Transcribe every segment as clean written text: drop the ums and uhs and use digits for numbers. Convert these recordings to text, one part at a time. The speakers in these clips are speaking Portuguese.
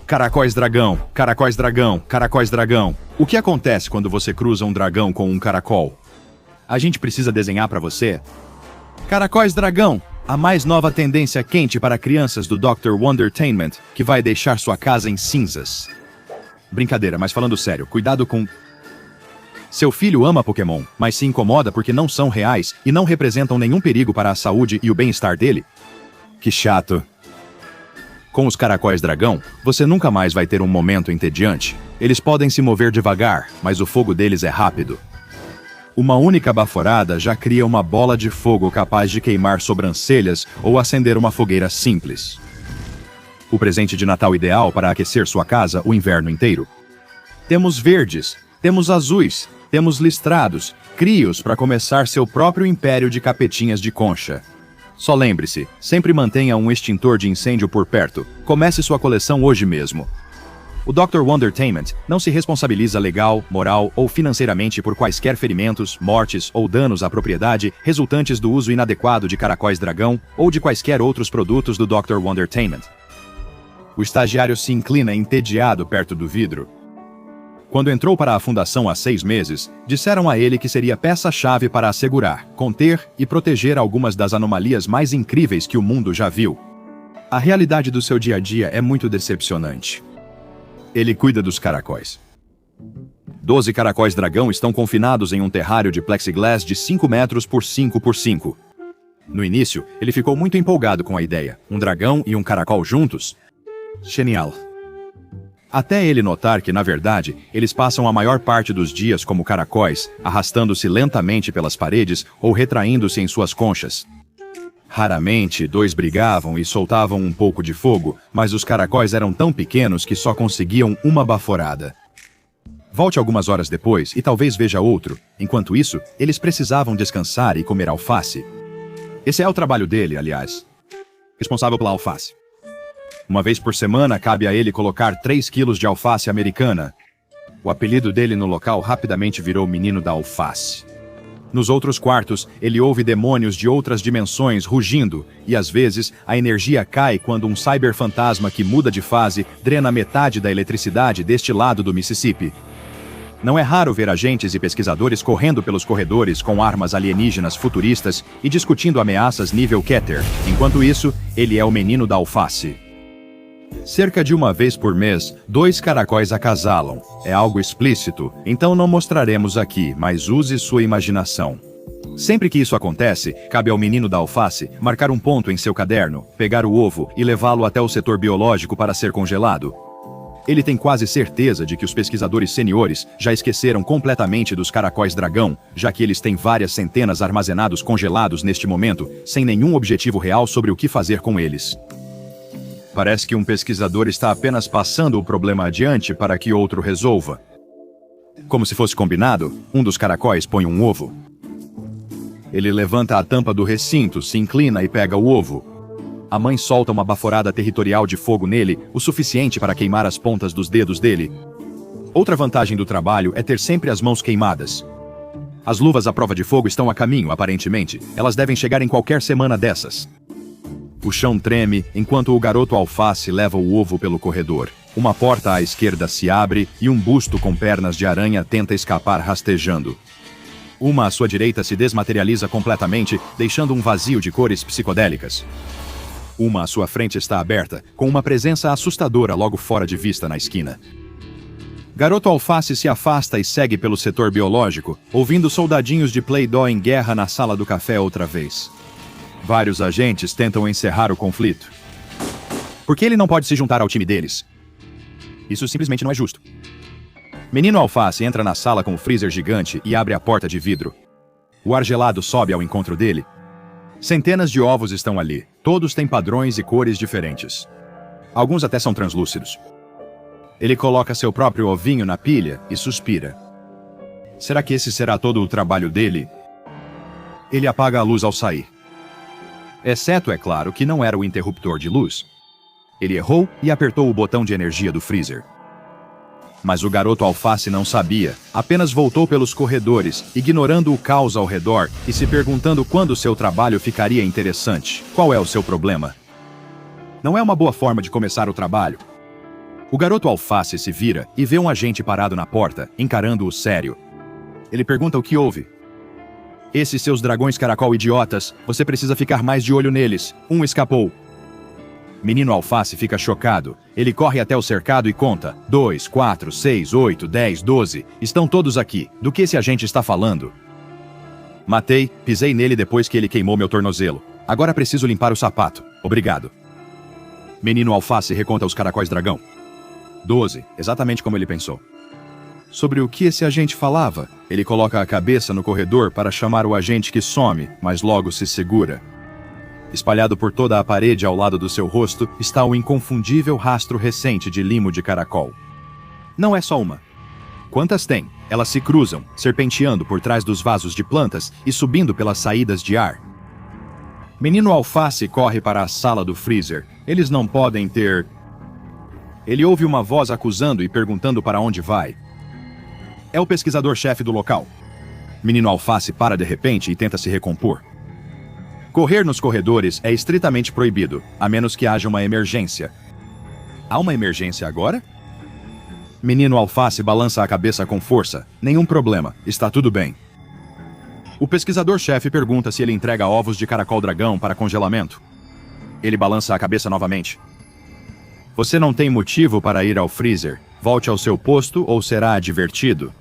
Caracóis dragão, caracóis dragão, caracóis dragão. O que acontece quando você cruza um dragão com um caracol? A gente precisa desenhar para você. Caracóis dragão, a mais nova tendência quente para crianças do Dr. Wondertainment, que vai deixar sua casa em cinzas. Brincadeira, mas falando sério, cuidado com... Seu filho ama Pokémon, mas se incomoda porque não são reais e não representam nenhum perigo para a saúde e o bem-estar dele? Que chato. Com os caracóis dragão, você nunca mais vai ter um momento entediante. Eles podem se mover devagar, mas o fogo deles é rápido. Uma única baforada já cria uma bola de fogo capaz de queimar sobrancelhas ou acender uma fogueira simples. O presente de Natal ideal para aquecer sua casa o inverno inteiro. Temos verdes, temos azuis, temos listrados, crios para começar seu próprio império de capetinhas de concha. Só lembre-se, sempre mantenha um extintor de incêndio por perto. Comece sua coleção hoje mesmo. O Dr. Wondertainment não se responsabiliza legal, moral ou financeiramente por quaisquer ferimentos, mortes ou danos à propriedade resultantes do uso inadequado de caracóis dragão ou de quaisquer outros produtos do Dr. Wondertainment. O estagiário se inclina entediado perto do vidro. Quando entrou para a fundação há 6 meses, disseram a ele que seria peça-chave para assegurar, conter e proteger algumas das anomalias mais incríveis que o mundo já viu. A realidade do seu dia a dia é muito decepcionante. Ele cuida dos caracóis. 12 caracóis dragão estão confinados em um terrário de plexiglass de 5 metros por 5 por 5. No início, ele ficou muito empolgado com a ideia. Um dragão e um caracol juntos? Genial. Até ele notar que, na verdade, eles passam a maior parte dos dias como caracóis, arrastando-se lentamente pelas paredes ou retraindo-se em suas conchas. Raramente, 2 brigavam e soltavam um pouco de fogo, mas os caracóis eram tão pequenos que só conseguiam uma baforada. Volte algumas horas depois e talvez veja outro. Enquanto isso, eles precisavam descansar e comer alface. Esse é o trabalho dele, aliás. Responsável pela alface. Uma vez por semana, cabe a ele colocar 3 quilos de alface americana. O apelido dele no local rapidamente virou Menino da Alface. Nos outros quartos, ele ouve demônios de outras dimensões rugindo, e às vezes a energia cai quando um cyberfantasma que muda de fase drena metade da eletricidade deste lado do Mississippi. Não é raro ver agentes e pesquisadores correndo pelos corredores com armas alienígenas futuristas e discutindo ameaças nível Keter. Enquanto isso, ele é o Menino da Alface. Cerca de uma vez por mês, 2 caracóis acasalam. É algo explícito, então não mostraremos aqui, mas use sua imaginação. Sempre que isso acontece, cabe ao Menino da Alface marcar um ponto em seu caderno, pegar o ovo e levá-lo até o setor biológico para ser congelado. Ele tem quase certeza de que os pesquisadores seniores já esqueceram completamente dos caracóis dragão, já que eles têm várias centenas armazenados congelados neste momento, sem nenhum objetivo real sobre o que fazer com eles. Parece que um pesquisador está apenas passando o problema adiante para que outro resolva. Como se fosse combinado, um dos caracóis põe um ovo. Ele levanta a tampa do recinto, se inclina e pega o ovo. A mãe solta uma baforada territorial de fogo nele, o suficiente para queimar as pontas dos dedos dele. Outra vantagem do trabalho é ter sempre as mãos queimadas. As luvas à prova de fogo estão a caminho, aparentemente. Elas devem chegar em qualquer semana dessas. O chão treme enquanto o garoto alface leva o ovo pelo corredor. Uma porta à esquerda se abre e um busto com pernas de aranha tenta escapar rastejando. Uma à sua direita se desmaterializa completamente, deixando um vazio de cores psicodélicas. Uma à sua frente está aberta, com uma presença assustadora logo fora de vista na esquina. Garoto alface se afasta e segue pelo setor biológico, ouvindo soldadinhos de Play-Doh em guerra na sala do café outra vez. Vários agentes tentam encerrar o conflito. Por que ele não pode se juntar ao time deles? Isso simplesmente não é justo. Menino Alface entra na sala com o freezer gigante e abre a porta de vidro. O ar gelado sobe ao encontro dele. Centenas de ovos estão ali. Todos têm padrões e cores diferentes. Alguns até são translúcidos. Ele coloca seu próprio ovinho na pilha e suspira. Será que esse será todo o trabalho dele? Ele apaga a luz ao sair. Exceto, é claro, que não era o interruptor de luz. Ele errou e apertou o botão de energia do freezer. Mas o garoto alface não sabia, apenas voltou pelos corredores, ignorando o caos ao redor e se perguntando quando seu trabalho ficaria interessante. Qual é o seu problema? Não é uma boa forma de começar o trabalho. O garoto alface se vira e vê um agente parado na porta, encarando-o sério. Ele pergunta o que houve. Esses seus dragões caracol idiotas, você precisa ficar mais de olho neles. Um escapou. Menino alface fica chocado. Ele corre até o cercado e conta. 2, 4, 6, 8, 10, 12. Estão todos aqui. Do que esse agente está falando? Matei, pisei nele depois que ele queimou meu tornozelo. Agora preciso limpar o sapato. Obrigado. Menino alface reconta os caracóis dragão. 12, exatamente como ele pensou. Sobre o que esse agente falava, ele coloca a cabeça no corredor para chamar o agente que some, mas logo se segura. Espalhado por toda a parede ao lado do seu rosto está o inconfundível rastro recente de limo de caracol. Não é só uma. Quantas tem? Elas se cruzam, serpenteando por trás dos vasos de plantas e subindo pelas saídas de ar. Menino alface corre para a sala do freezer. Eles não podem ter... Ele ouve uma voz acusando e perguntando para onde vai. É o pesquisador-chefe do local. Menino alface para de repente e tenta se recompor. Correr nos corredores é estritamente proibido, a menos que haja uma emergência. Há uma emergência agora? Menino alface balança a cabeça com força. Nenhum problema, está tudo bem. O pesquisador-chefe pergunta se ele entrega ovos de caracol dragão para congelamento. Ele balança a cabeça novamente. Você não tem motivo para ir ao freezer. Volte ao seu posto ou será advertido.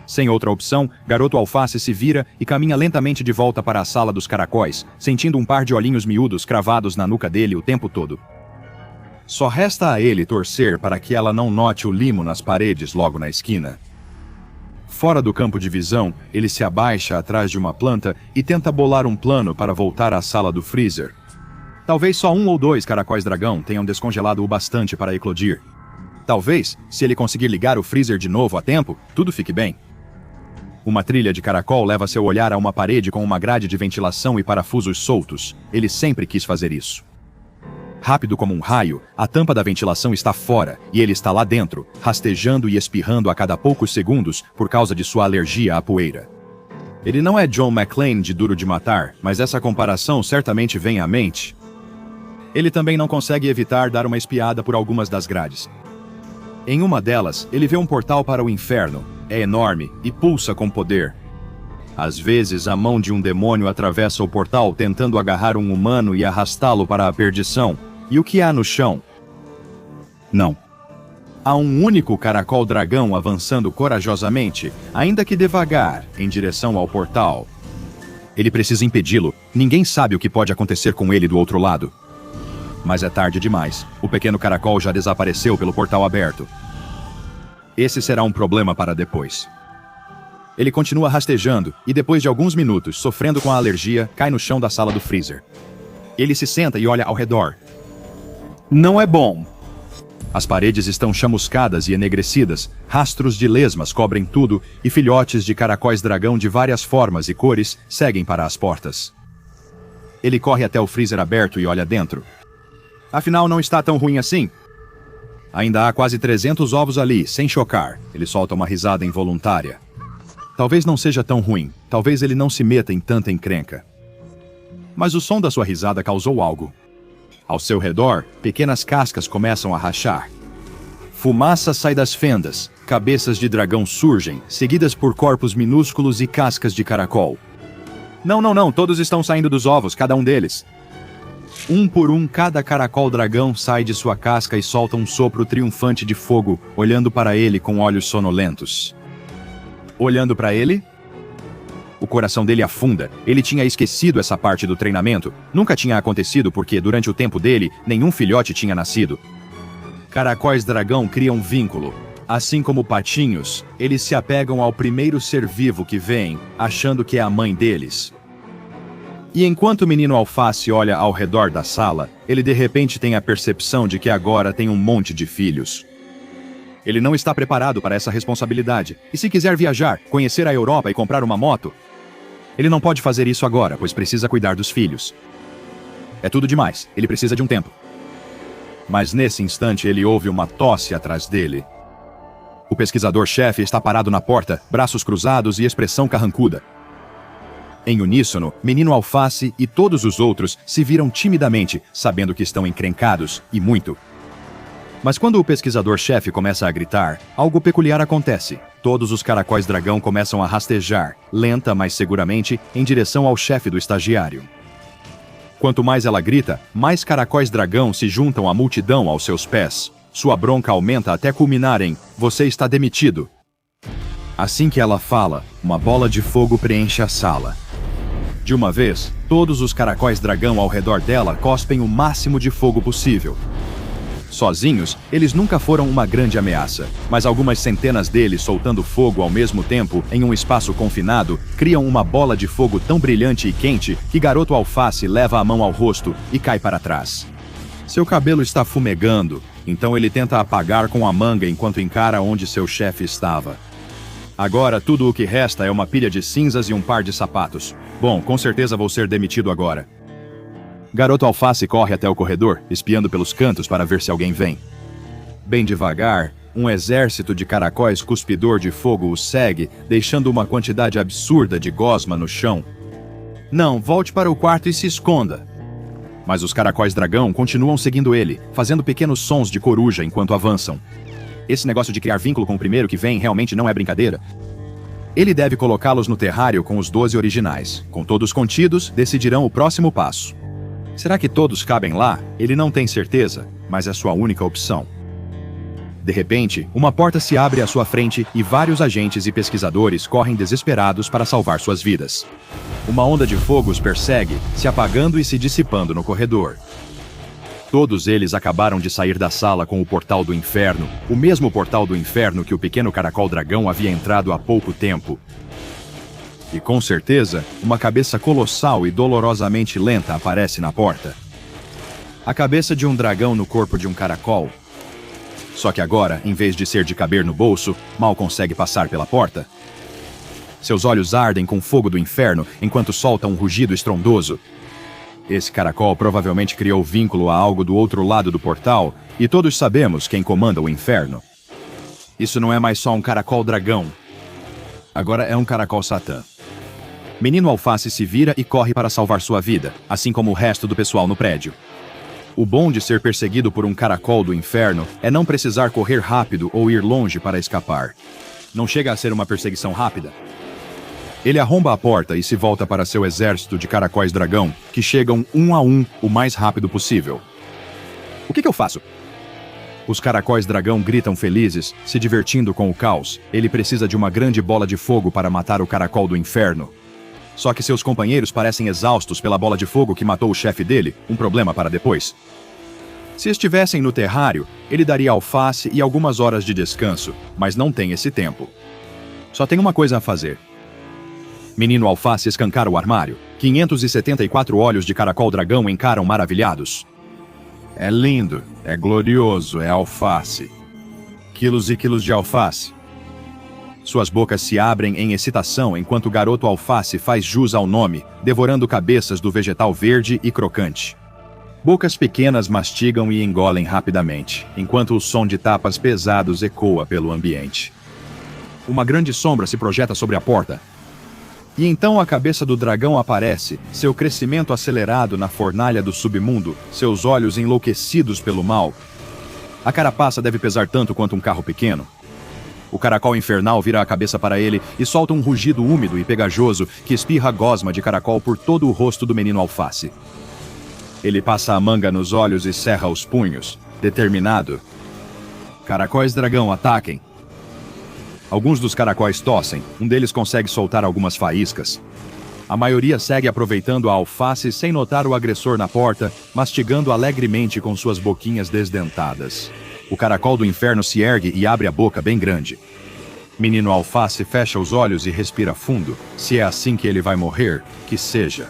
Sem outra opção, garoto alface se vira e caminha lentamente de volta para a sala dos caracóis, sentindo um par de olhinhos miúdos cravados na nuca dele o tempo todo. Só resta a ele torcer para que ela não note o limo nas paredes logo na esquina. Fora do campo de visão, ele se abaixa atrás de uma planta e tenta bolar um plano para voltar à sala do freezer. Talvez só 1 ou 2 caracóis dragão tenham descongelado o bastante para eclodir. Talvez, se ele conseguir ligar o freezer de novo a tempo, tudo fique bem. Uma trilha de caracol leva seu olhar a uma parede com uma grade de ventilação e parafusos soltos. Ele sempre quis fazer isso. Rápido como um raio, a tampa da ventilação está fora e ele está lá dentro, rastejando e espirrando a cada poucos segundos por causa de sua alergia à poeira. Ele não é John McClane de Duro de Matar, mas essa comparação certamente vem à mente. Ele também não consegue evitar dar uma espiada por algumas das grades. Em uma delas, ele vê um portal para o inferno. É enorme e pulsa com poder. Às vezes, a mão de um demônio atravessa o portal tentando agarrar um humano e arrastá-lo para a perdição. E o que há no chão? Não. Há um único caracol dragão avançando corajosamente, ainda que devagar, em direção ao portal. Ele precisa impedi-lo. Ninguém sabe o que pode acontecer com ele do outro lado. Mas é tarde demais. O pequeno caracol já desapareceu pelo portal aberto. Esse será um problema para depois. Ele continua rastejando e, depois de alguns minutos, sofrendo com a alergia, cai no chão da sala do freezer. Ele se senta e olha ao redor. Não é bom. As paredes estão chamuscadas e enegrecidas, rastros de lesmas cobrem tudo e filhotes de caracóis dragão de várias formas e cores seguem para as portas. Ele corre até o freezer aberto e olha dentro. Afinal, não está tão ruim assim. Ainda há quase 300 ovos ali, sem chocar. Ele solta uma risada involuntária. Talvez não seja tão ruim. Talvez ele não se meta em tanta encrenca. Mas o som da sua risada causou algo. Ao seu redor, pequenas cascas começam a rachar. Fumaça sai das fendas. Cabeças de dragão surgem, seguidas por corpos minúsculos e cascas de caracol. Não, todos estão saindo dos ovos, cada um deles. Um por um, cada caracol dragão sai de sua casca e solta um sopro triunfante de fogo, olhando para ele com olhos sonolentos. Olhando para ele? O coração dele afunda. Ele tinha esquecido essa parte do treinamento. Nunca tinha acontecido porque, durante o tempo dele, nenhum filhote tinha nascido. Caracóis dragão criam vínculo. Assim como patinhos, eles se apegam ao primeiro ser vivo que veem, achando que é a mãe deles. E enquanto o menino alface olha ao redor da sala, ele de repente tem a percepção de que agora tem um monte de filhos. Ele não está preparado para essa responsabilidade. E se quiser viajar, conhecer a Europa e comprar uma moto, ele não pode fazer isso agora, pois precisa cuidar dos filhos. É tudo demais. Ele precisa de um tempo. Mas nesse instante ele ouve uma tosse atrás dele. O pesquisador-chefe está parado na porta, braços cruzados e expressão carrancuda. Em uníssono, Menino Alface e todos os outros se viram timidamente, sabendo que estão encrencados, e muito. Mas quando o pesquisador-chefe começa a gritar, algo peculiar acontece. Todos os caracóis dragão começam a rastejar, lenta mas seguramente, em direção ao chefe do estagiário. Quanto mais ela grita, mais caracóis dragão se juntam à multidão aos seus pés. Sua bronca aumenta até culminar em "Você está demitido". Assim que ela fala, uma bola de fogo preenche a sala. De uma vez, todos os caracóis dragão ao redor dela cospem o máximo de fogo possível. Sozinhos, eles nunca foram uma grande ameaça, mas algumas centenas deles soltando fogo ao mesmo tempo em um espaço confinado criam uma bola de fogo tão brilhante e quente que Garoto Alface leva a mão ao rosto e cai para trás. Seu cabelo está fumegando, então ele tenta apagar com a manga enquanto encara onde seu chefe estava. Agora tudo o que resta é uma pilha de cinzas e um par de sapatos. Bom, com certeza vou ser demitido agora. Garoto Alface corre até o corredor, espiando pelos cantos para ver se alguém vem. Bem devagar, um exército de caracóis cuspidor de fogo o segue, deixando uma quantidade absurda de gosma no chão. Não, volte para o quarto e se esconda. Mas os caracóis dragão continuam seguindo ele, fazendo pequenos sons de coruja enquanto avançam. Esse negócio de criar vínculo com o primeiro que vem realmente não é brincadeira. Ele deve colocá-los no terrário com os 12 originais. Com todos contidos, decidirão o próximo passo. Será que todos cabem lá? Ele não tem certeza, mas é sua única opção. De repente, uma porta se abre à sua frente e vários agentes e pesquisadores correm desesperados para salvar suas vidas. Uma onda de fogo os persegue, se apagando e se dissipando no corredor. Todos eles acabaram de sair da sala com o Portal do Inferno, o mesmo Portal do Inferno que o pequeno caracol dragão havia entrado há pouco tempo. E com certeza, uma cabeça colossal e dolorosamente lenta aparece na porta. A cabeça de um dragão no corpo de um caracol. Só que agora, em vez de ser de caber no bolso, mal consegue passar pela porta. Seus olhos ardem com fogo do inferno enquanto solta um rugido estrondoso. Esse caracol provavelmente criou vínculo a algo do outro lado do portal, e todos sabemos quem comanda o inferno. Isso não é mais só um caracol dragão. Agora é um caracol satã. Menino Alface se vira e corre para salvar sua vida, assim como o resto do pessoal no prédio. O bom de ser perseguido por um caracol do inferno é não precisar correr rápido ou ir longe para escapar. Não chega a ser uma perseguição rápida. Ele arromba a porta e se volta para seu exército de caracóis dragão, que chegam um a um o mais rápido possível. O que eu faço? Os caracóis dragão gritam felizes, se divertindo com o caos. Ele precisa de uma grande bola de fogo para matar o caracol do inferno. Só que seus companheiros parecem exaustos pela bola de fogo que matou o chefe dele, um problema para depois. Se estivessem no terrário, ele daria Alface e algumas horas de descanso, mas não tem esse tempo. Só tem uma coisa a fazer. Menino Alface escancara o armário. 574 olhos de caracol dragão encaram maravilhados. É lindo, é glorioso, é alface. Quilos e quilos de alface. Suas bocas se abrem em excitação enquanto o Garoto Alface faz jus ao nome, devorando cabeças do vegetal verde e crocante. Bocas pequenas mastigam e engolem rapidamente, enquanto o som de tapas pesados ecoa pelo ambiente. Uma grande sombra se projeta sobre a porta. E então a cabeça do dragão aparece, seu crescimento acelerado na fornalha do submundo, seus olhos enlouquecidos pelo mal. A carapaça deve pesar tanto quanto um carro pequeno. O caracol infernal vira a cabeça para ele e solta um rugido úmido e pegajoso que espirra gosma de caracol por todo o rosto do menino Alface. Ele passa a manga nos olhos e cerra os punhos, determinado. Caracóis dragão, ataquem! Alguns dos caracóis tossem, um deles consegue soltar algumas faíscas. A maioria segue aproveitando a Alface sem notar o agressor na porta, mastigando alegremente com suas boquinhas desdentadas. O caracol do inferno se ergue e abre a boca bem grande. Menino Alface fecha os olhos e respira fundo. Se é assim que ele vai morrer, que seja.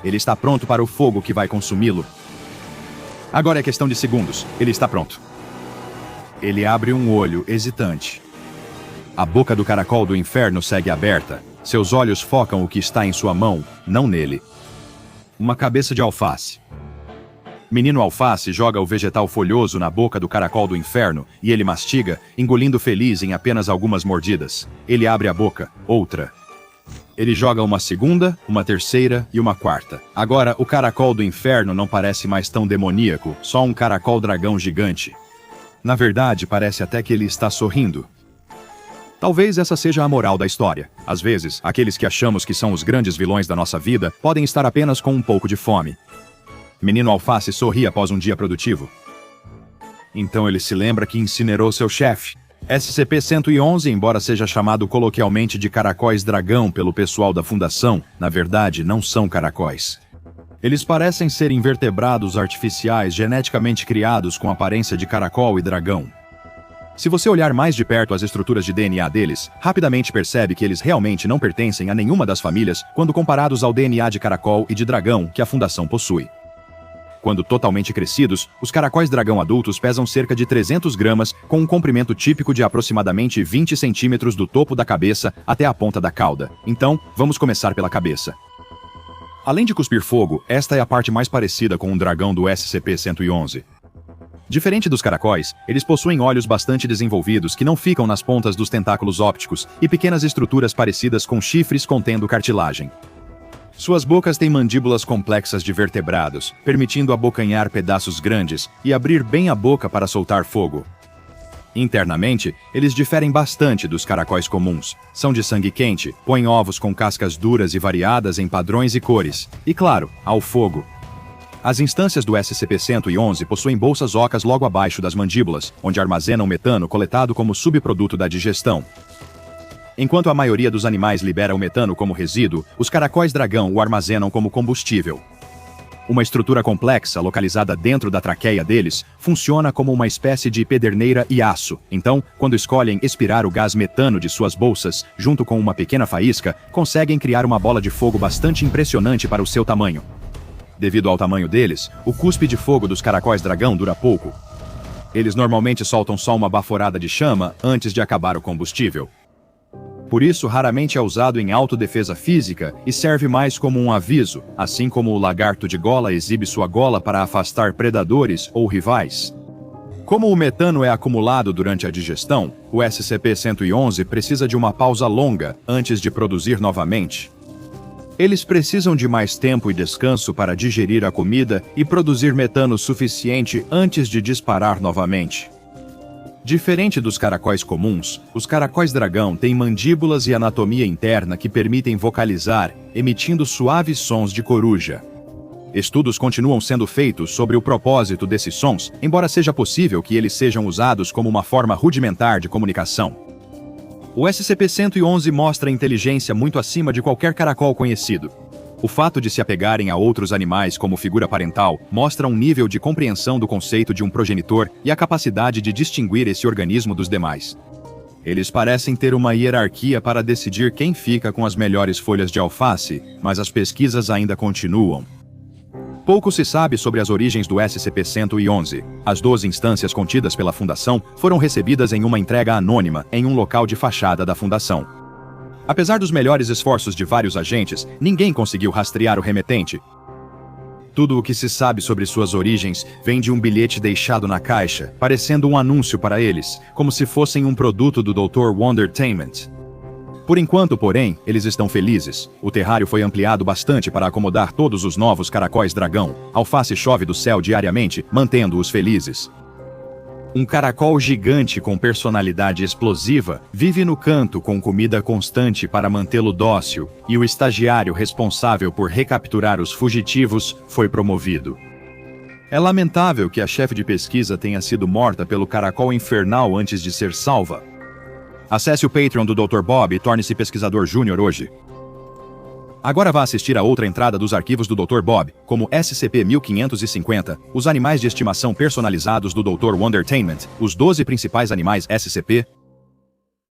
Ele está pronto para o fogo que vai consumi-lo. Agora é questão de segundos. Ele está pronto. Ele abre um olho hesitante. A boca do caracol do inferno segue aberta. Seus olhos focam o que está em sua mão, não nele. Uma cabeça de alface. Menino Alface joga o vegetal folhoso na boca do caracol do inferno e ele mastiga, engolindo feliz em apenas algumas mordidas. Ele abre a boca, outra. Ele joga uma segunda, uma terceira e uma quarta. Agora, o caracol do inferno não parece mais tão demoníaco, só um caracol dragão gigante. Na verdade, parece até que ele está sorrindo. Talvez essa seja a moral da história. Às vezes, aqueles que achamos que são os grandes vilões da nossa vida podem estar apenas com um pouco de fome. Menino Alface sorri após um dia produtivo. Então ele se lembra que incinerou seu chefe. SCP-111, embora seja chamado coloquialmente de caracóis dragão pelo pessoal da Fundação, na verdade não são caracóis. Eles parecem ser invertebrados artificiais geneticamente criados com aparência de caracol e dragão. Se você olhar mais de perto as estruturas de DNA deles, rapidamente percebe que eles realmente não pertencem a nenhuma das famílias quando comparados ao DNA de caracol e de dragão que a Fundação possui. Quando totalmente crescidos, os caracóis dragão adultos pesam cerca de 300 gramas, com um comprimento típico de aproximadamente 20 centímetros do topo da cabeça até a ponta da cauda. Então, vamos começar pela cabeça. Além de cuspir fogo, esta é a parte mais parecida com um dragão do SCP-111. Diferente dos caracóis, eles possuem olhos bastante desenvolvidos que não ficam nas pontas dos tentáculos ópticos e pequenas estruturas parecidas com chifres contendo cartilagem. Suas bocas têm mandíbulas complexas de vertebrados, permitindo abocanhar pedaços grandes e abrir bem a boca para soltar fogo. Internamente, eles diferem bastante dos caracóis comuns. São de sangue quente, põem ovos com cascas duras e variadas em padrões e cores. E claro, ao fogo. As instâncias do SCP-111 possuem bolsas ocas logo abaixo das mandíbulas, onde armazenam metano coletado como subproduto da digestão. Enquanto a maioria dos animais libera o metano como resíduo, os caracóis dragão o armazenam como combustível. Uma estrutura complexa, localizada dentro da traqueia deles, funciona como uma espécie de pederneira e aço. Então, quando escolhem expirar o gás metano de suas bolsas, junto com uma pequena faísca, conseguem criar uma bola de fogo bastante impressionante para o seu tamanho. Devido ao tamanho deles, o cuspe de fogo dos caracóis dragão dura pouco. Eles normalmente soltam só uma baforada de chama antes de acabar o combustível. Por isso, raramente é usado em autodefesa física e serve mais como um aviso, assim como o lagarto de gola exibe sua gola para afastar predadores ou rivais. Como o metano é acumulado durante a digestão, o SCP-111 precisa de uma pausa longa antes de produzir novamente. Eles precisam de mais tempo e descanso para digerir a comida e produzir metano suficiente antes de disparar novamente. Diferente dos caracóis comuns, os caracóis dragão têm mandíbulas e anatomia interna que permitem vocalizar, emitindo suaves sons de coruja. Estudos continuam sendo feitos sobre o propósito desses sons, embora seja possível que eles sejam usados como uma forma rudimentar de comunicação. O SCP-111 mostra inteligência muito acima de qualquer caracol conhecido. O fato de se apegarem a outros animais como figura parental mostra um nível de compreensão do conceito de um progenitor e a capacidade de distinguir esse organismo dos demais. Eles parecem ter uma hierarquia para decidir quem fica com as melhores folhas de alface, mas as pesquisas ainda continuam. Pouco se sabe sobre as origens do SCP-111. As 12 instâncias contidas pela Fundação foram recebidas em uma entrega anônima em um local de fachada da Fundação. Apesar dos melhores esforços de vários agentes, ninguém conseguiu rastrear o remetente. Tudo o que se sabe sobre suas origens vem de um bilhete deixado na caixa, parecendo um anúncio para eles, como se fossem um produto do Dr. Wondertainment. Por enquanto, porém, eles estão felizes. O terrário foi ampliado bastante para acomodar todos os novos caracóis dragão. Alface chove do céu diariamente, mantendo-os felizes. Um caracol gigante com personalidade explosiva vive no canto com comida constante para mantê-lo dócil, e o estagiário responsável por recapturar os fugitivos foi promovido. É lamentável que a chefe de pesquisa tenha sido morta pelo caracol infernal antes de ser salva. Acesse o Patreon do Dr. Bob e torne-se pesquisador júnior hoje. Agora vá assistir a outra entrada dos arquivos do Dr. Bob, como SCP-1550, os animais de estimação personalizados do Dr. Wondertainment, os 12 principais animais SCP,